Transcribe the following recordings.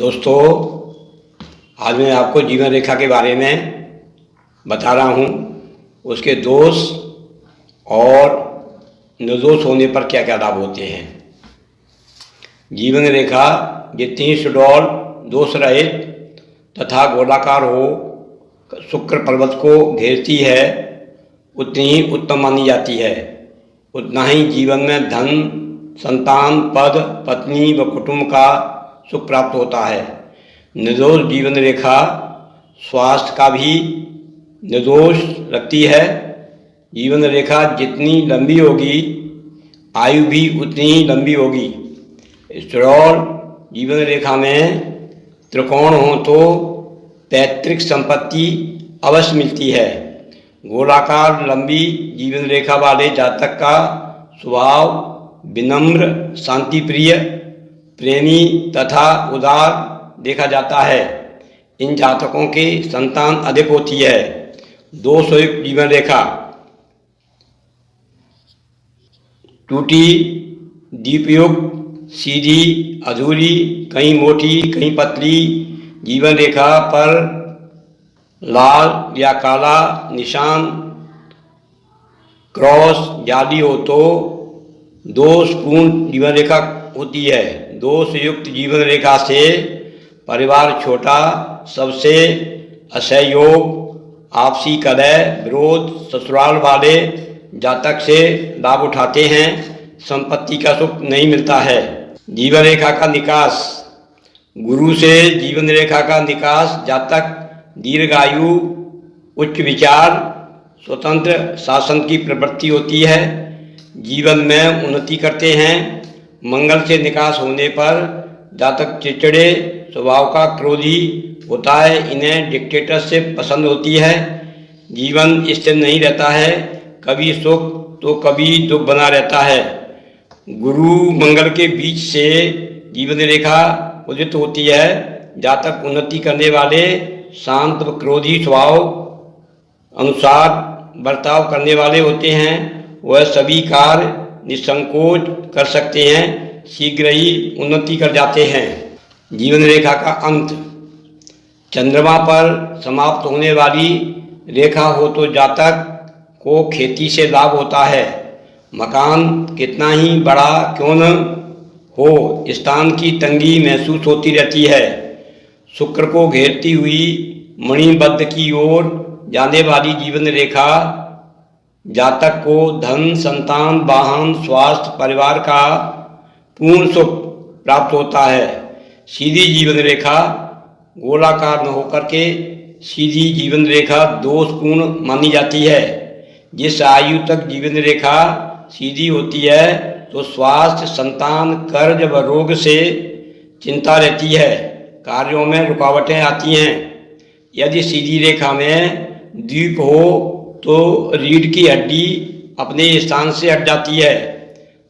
दोस्तों, आज मैं आपको जीवन रेखा के बारे में बता रहा हूँ। उसके दोष और निर्दोष होने पर क्या क्या लाभ होते हैं। जीवन रेखा जितनी सुडौल, दोष रहित तथा गोलाकार हो, शुक्र पर्वत को घेरती है, उतनी ही उत्तम मानी जाती है। उतना ही जीवन में धन, संतान, पद, पत्नी व कुटुंब का सुख प्राप्त होता है। निर्दोष जीवन रेखा स्वास्थ्य का भी निर्दोष रखती है। जीवन रेखा जितनी लंबी होगी, आयु भी उतनी ही लंबी होगी। स्टेरॉल जीवन रेखा में त्रिकोण हो तो पैतृक संपत्ति अवश्य मिलती है। गोलाकार लंबी जीवन रेखा वाले जातक का स्वभाव विनम्र, शांतिप्रिय, प्रेमी तथा उदार देखा जाता है। इन जातकों के संतान अधिक होती है। दोषयुक्त जीवन रेखा टूटी, दीपयुक्त, सीधी, अधूरी, कहीं मोटी कहीं पतली जीवन रेखा पर लाल या काला निशान, क्रॉस, जाली हो तो दोषपूर्ण जीवन रेखा होती है। दोषयुक्त जीवन रेखा से परिवार छोटा, सबसे असहयोग, आपसी कलह, विरोध, ससुराल वाले जातक से लाभ उठाते हैं। संपत्ति का सुख नहीं मिलता है। जीवन रेखा का निकास गुरु से जीवन रेखा का निकास जातक दीर्घायु, उच्च विचार, स्वतंत्र शासन की प्रवृत्ति होती है। जीवन में उन्नति करते हैं। मंगल से निकास होने पर जातक चिड़चिड़े स्वभाव का क्रोधी होता है। इन्हें डिक्टेटरशिप पसंद होती है। जीवन स्थिर नहीं रहता है। कभी सुख तो कभी दुख बना रहता है। गुरु मंगल के बीच से जीवन रेखा उदित होती है। जातक उन्नति करने वाले, शांत व क्रोधी स्वभाव अनुसार बर्ताव करने वाले होते हैं। वह सभी कार्य निसंकोच कर सकते हैं, शीघ्र ही उन्नति कर जाते हैं। जीवन रेखा का अंत चंद्रमा पर समाप्त होने वाली रेखा हो तो जातक को खेती से लाभ होता है। मकान कितना ही बड़ा क्यों न हो, स्थान की तंगी महसूस होती रहती है। शुक्र को घेरती हुई मणिबद्ध की ओर जाने वाली जीवन रेखा जातक को धन, संतान, वाहन, स्वास्थ्य, परिवार का पूर्ण सुख प्राप्त होता है। सीधी जीवन रेखा गोलाकार न होकर के सीधी जीवन रेखा दोषपूर्ण मानी जाती है। जिस आयु तक जीवन रेखा सीधी होती है तो स्वास्थ्य, संतान, कर्ज व रोग से चिंता रहती है। कार्यों में रुकावटें आती हैं। यदि सीधी रेखा में द्वीप हो तो रीढ़ की हड्डी अपने स्थान से हट जाती है।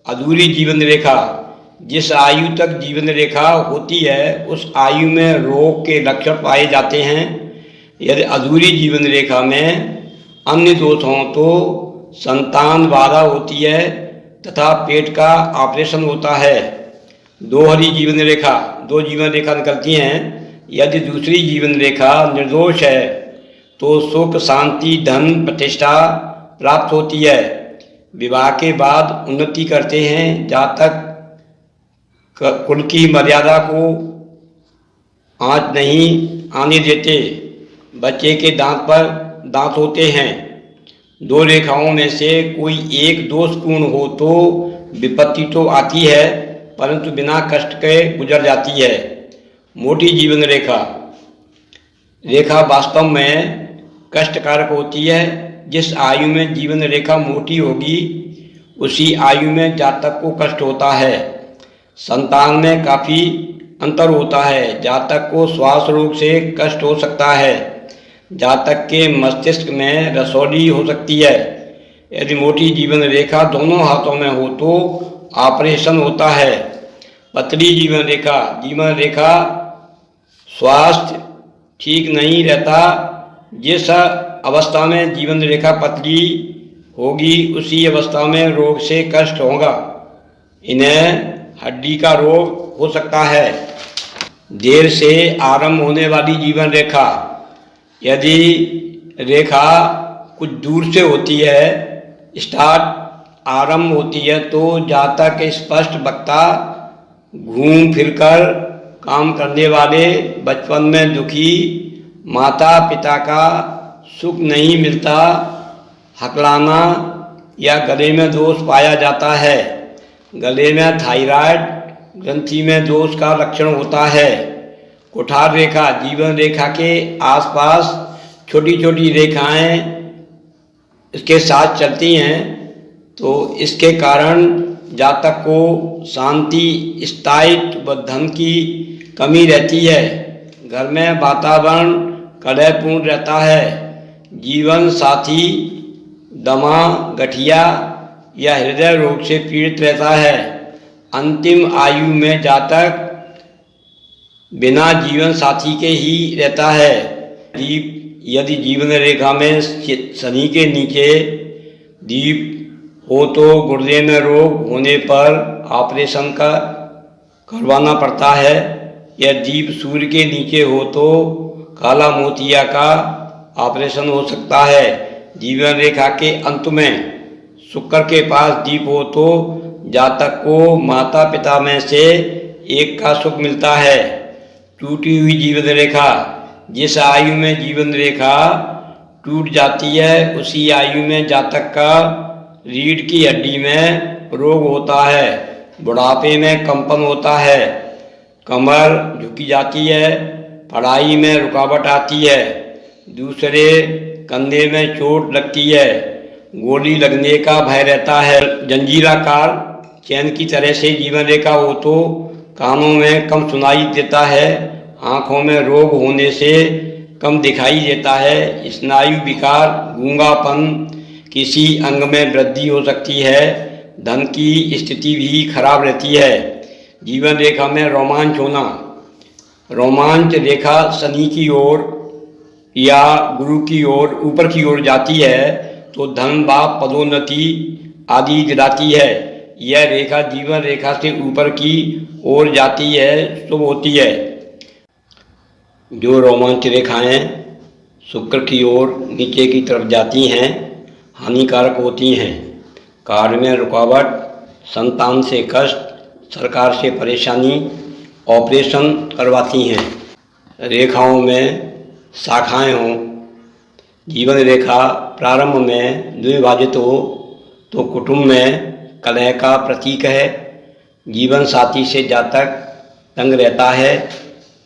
अधूरी जीवन रेखा जिस आयु तक जीवन रेखा होती है उस आयु में रोग के लक्षण पाए जाते हैं। यदि अधूरी जीवन रेखा में अन्य दोष हों तो संतान बाधा होती है तथा पेट का ऑपरेशन होता है। दोहरी जीवन रेखा, दो जीवन रेखा निकलती हैं। यदि दूसरी जीवन रेखा निर्दोष है तो सुख, शांति, धन, प्रतिष्ठा प्राप्त होती है। विवाह के बाद उन्नति करते हैं। जातक कुल की मर्यादा को आँच नहीं आने देते। बच्चे के दांत पर दांत होते हैं। दो रेखाओं में से कोई एक दोषपूर्ण हो तो विपत्ति तो आती है परंतु बिना कष्ट के गुजर जाती है। मोटी जीवन रेखा वास्तव में कष्टकारक होती है। जिस आयु में जीवन रेखा मोटी होगी उसी आयु में जातक को कष्ट होता है। संतान में काफ़ी अंतर होता है। जातक को श्वास रोग से कष्ट हो सकता है। जातक के मस्तिष्क में रसौली हो सकती है। यदि मोटी जीवन रेखा दोनों हाथों में हो तो ऑपरेशन होता है। पतली जीवन रेखा स्वास्थ्य ठीक नहीं रहता। जिस अवस्था में जीवन रेखा पतली होगी उसी अवस्था में रोग से कष्ट होगा। इन्हें हड्डी का रोग हो सकता है। देर से आरंभ होने वाली जीवन रेखा, यदि रेखा कुछ दूर से होती है, स्टार्ट आरंभ होती है, तो जातक स्पष्ट वक्ता, घूम फिरकर काम करने वाले, बचपन में दुखी, माता पिता का सुख नहीं मिलता, हकलाना या गले में दोष पाया जाता है। गले में थायराइड ग्रंथि में दोष का लक्षण होता है। कुठार रेखा, जीवन रेखा के आसपास छोटी छोटी रेखाएं इसके साथ चलती हैं, तो इसके कारण जातक को शांति, स्थायित्व व धन की कमी रहती है। घर में वातावरण कलहपूर्ण रहता है। जीवन साथी दमा, गठिया या हृदय रोग से पीड़ित रहता है। अंतिम आयु में जातक बिना जीवन साथी के ही रहता है। यदि जीवन रेखा में शनि के नीचे दीप हो तो गुर्दे में रोग होने पर ऑपरेशन करवाना पड़ता है। यह दीप सूर्य के नीचे हो तो काला मोतिया का ऑपरेशन हो सकता है। जीवन रेखा के अंत में शुक्र के पास दीप हो तो जातक को माता पिता में से एक का सुख मिलता है। टूटी हुई जीवन रेखा, जिस आयु में जीवन रेखा टूट जाती है, उसी आयु में जातक का रीढ़ की हड्डी में रोग होता है। बुढ़ापे में कंपन होता है, कमर झुकी जाती है, पढ़ाई में रुकावट आती है, दूसरे कंधे में चोट लगती है, गोली लगने का भय रहता है। जंजीराकार चैन की तरह से जीवन रेखा हो तो कानों में कम सुनाई देता है, आँखों में रोग होने से कम दिखाई देता है, स्नायु विकार, गूंगापन, किसी अंग में वृद्धि हो सकती है, धन की स्थिति भी खराब रहती है। जीवन रेखा में रोमांच होना, रोमांच रेखा शनि की ओर या गुरु की ओर ऊपर की ओर जाती है तो धन व पदोन्नति आदि दिलाती है। यह रेखा जीवन रेखा से ऊपर की ओर जाती है, शुभ होती है। जो रोमांच रेखाएं शुक्र की ओर नीचे की तरफ जाती हैं, हानिकारक होती हैं। कार्य में रुकावट, संतान से कष्ट, सरकार से परेशानी, ऑपरेशन करवाती हैं। रेखाओं में शाखाएं हों, जीवन रेखा प्रारंभ में द्विभाजित हो तो कुटुंब में कलह का प्रतीक है। जीवन साथी से जातक तंग रहता है।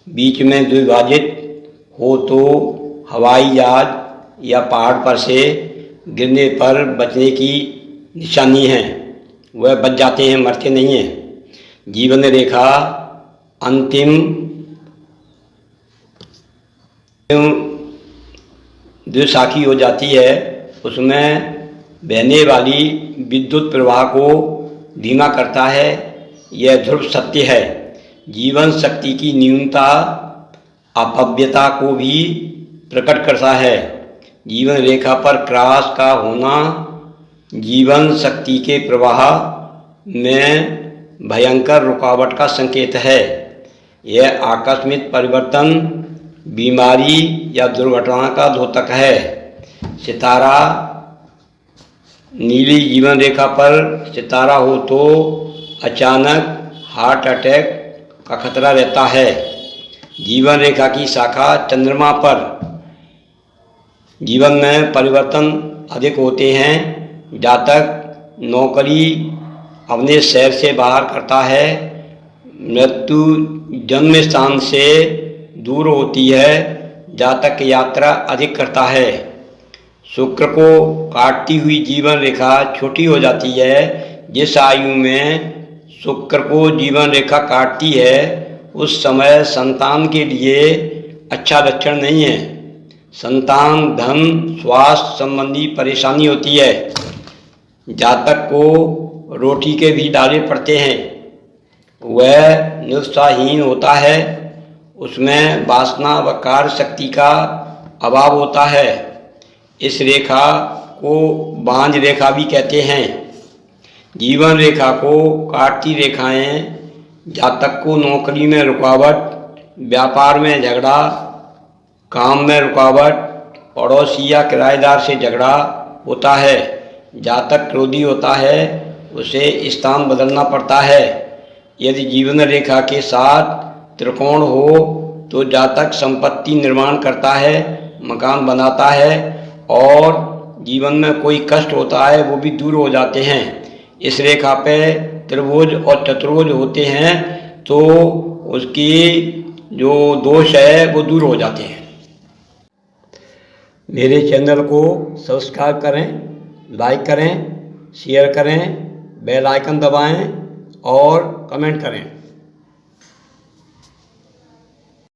बीच में द्विभाजित हो तो हवाई जहाज या पहाड़ पर से गिरने पर बचने की निशानी है, वह बच जाते हैं, मरते नहीं हैं। जीवन रेखा अंतिम द्विशाखी हो जाती है, उसमें बहने वाली विद्युत प्रवाह को धीमा करता है। यह ध्रुव सत्य है। जीवन शक्ति की न्यूनता अपव्यता को भी प्रकट करता है। जीवन रेखा पर क्रॉस का होना जीवन शक्ति के प्रवाह में भयंकर रुकावट का संकेत है। यह आकस्मिक परिवर्तन, बीमारी या दुर्घटना का द्योतक है। सितारा, नीली जीवन रेखा पर सितारा हो तो अचानक हार्ट अटैक का खतरा रहता है। जीवन रेखा की शाखा चंद्रमा पर जीवन में परिवर्तन अधिक होते हैं। जातक नौकरी अपने शहर से बाहर करता है। मृत्यु जन्म स्थान से दूर होती है। जातक यात्रा अधिक करता है। शुक्र को काटती हुई जीवन रेखा छोटी हो जाती है। जिस आयु में शुक्र को जीवन रेखा काटती है उस समय संतान के लिए अच्छा लक्षण नहीं है। संतान, धन, स्वास्थ्य संबंधी परेशानी होती है। जातक को रोटी के भी डाले पड़ते हैं। वह निरुत्साहहीन होता है। उसमें वासना व कार्य शक्ति का अभाव होता है। इस रेखा को बांझ रेखा भी कहते हैं। जीवन रेखा को काटती रेखाएं जातक को नौकरी में रुकावट, व्यापार में झगड़ा, काम में रुकावट, पड़ोसी या किराएदार से झगड़ा होता है। जातक क्रोधी होता है, उसे स्थान बदलना पड़ता है। यदि जीवन रेखा के साथ त्रिकोण हो तो जातक संपत्ति निर्माण करता है, मकान बनाता है और जीवन में कोई कष्ट होता है वो भी दूर हो जाते हैं। इस रेखा पे त्रिभुज और चतुर्भुज होते हैं तो उसकी जो दोष है वो दूर हो जाते हैं। मेरे चैनल को सब्सक्राइब करें, लाइक करें, शेयर करें, बेल आइकन दबाएं और कमेंट करें।